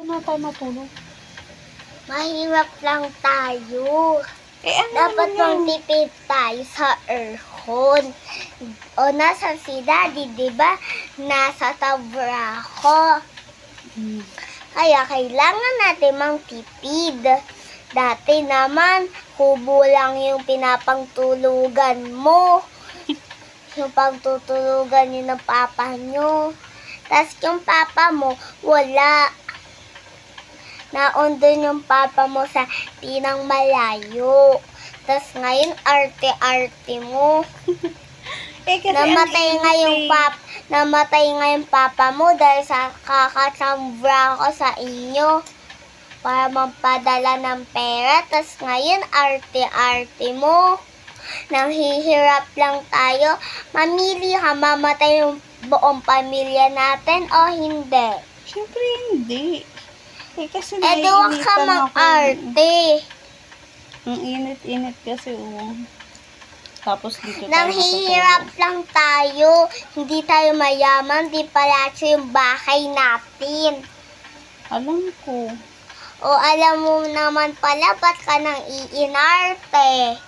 na tayo matulog. Mahirap lang tayo. Ano Dapat naman yan? magtipid tayo sa aircon. O nasa si Daddy, di ba? Nasa trabaho. Kaya kailangan natin magtipid. Dati naman, kubo lang yung pinapangtulugan mo. Yung pagtutulugan yun ng papa nyo. Tapos yung papa mo, wala. Naondon yung papa mo sa tinang malayo. Tapos ngayon, arte-arte mo. Kasi Namatay nga yung papa mo dahil sa kakasambra ko sa inyo para magpadala ng pera. Tapos ngayon, arte-arte mo. Nanghihirap lang tayo. Mamili ka, mamatay yung buong pamilya natin o hindi? Siyempre hindi. Kasi Di wag ka naiinitan ako. mag-arte. Ang init-init kasi, Tapos dito tayo Nanghihirap lang tayo. Hindi tayo mayaman. Di palatso yung bahay natin. Alam ko. O alam mo naman pala, ba't ka nang iinarte?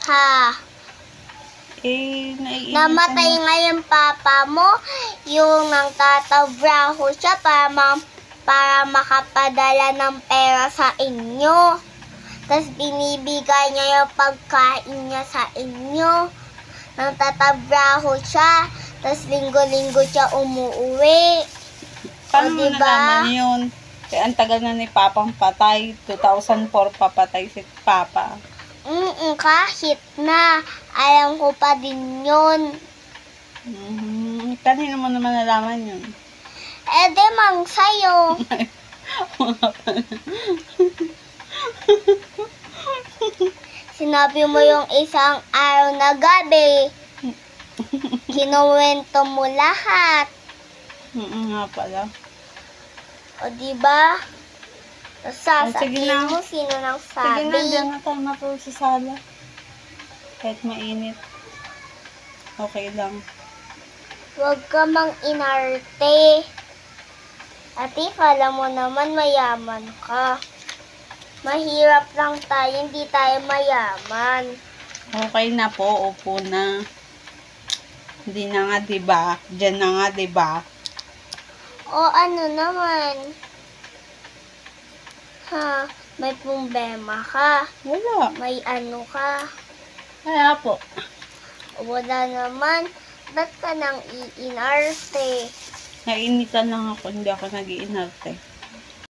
Ha? Naiinitan Namatay ako. nga yung papa mo, yung nagtatabraho siya para makapadala ng pera sa inyo. Tapos binibigay niya yung pagkain niya sa inyo. Nagtatabraho siya, tapos linggo-linggo siya umuwi. Paano mo diba? nalaman yun? Ang tagal na ni Papang patay. 2004 papatay si Papa. Kahit na, alam ko pa din yun. Kanino mo naman nalaman yun? Di mang sa'yo. Sinabi mo yung isang araw na gabi. Kinuwento mo lahat. Nga pala. O diba? Sige na. Sasabihin mo sino nang Sige na, sabi. diyan na tayo matulog sa sala. Kahit mainit. Okay lang. Huwag ka mang inarte. Ate, alam mo naman mayaman ka. Mahirap lang tayo, hindi tayo mayaman. Okay na po, upo na. Hindi na nga, diba? Diyan na nga, diba? O ano naman? Ha? May problema ka? Wala. May ano ka? Kaya po. Wala naman. Ba't ka nang iinarte? Nainitan lang ako, hindi ako nag-iinarte.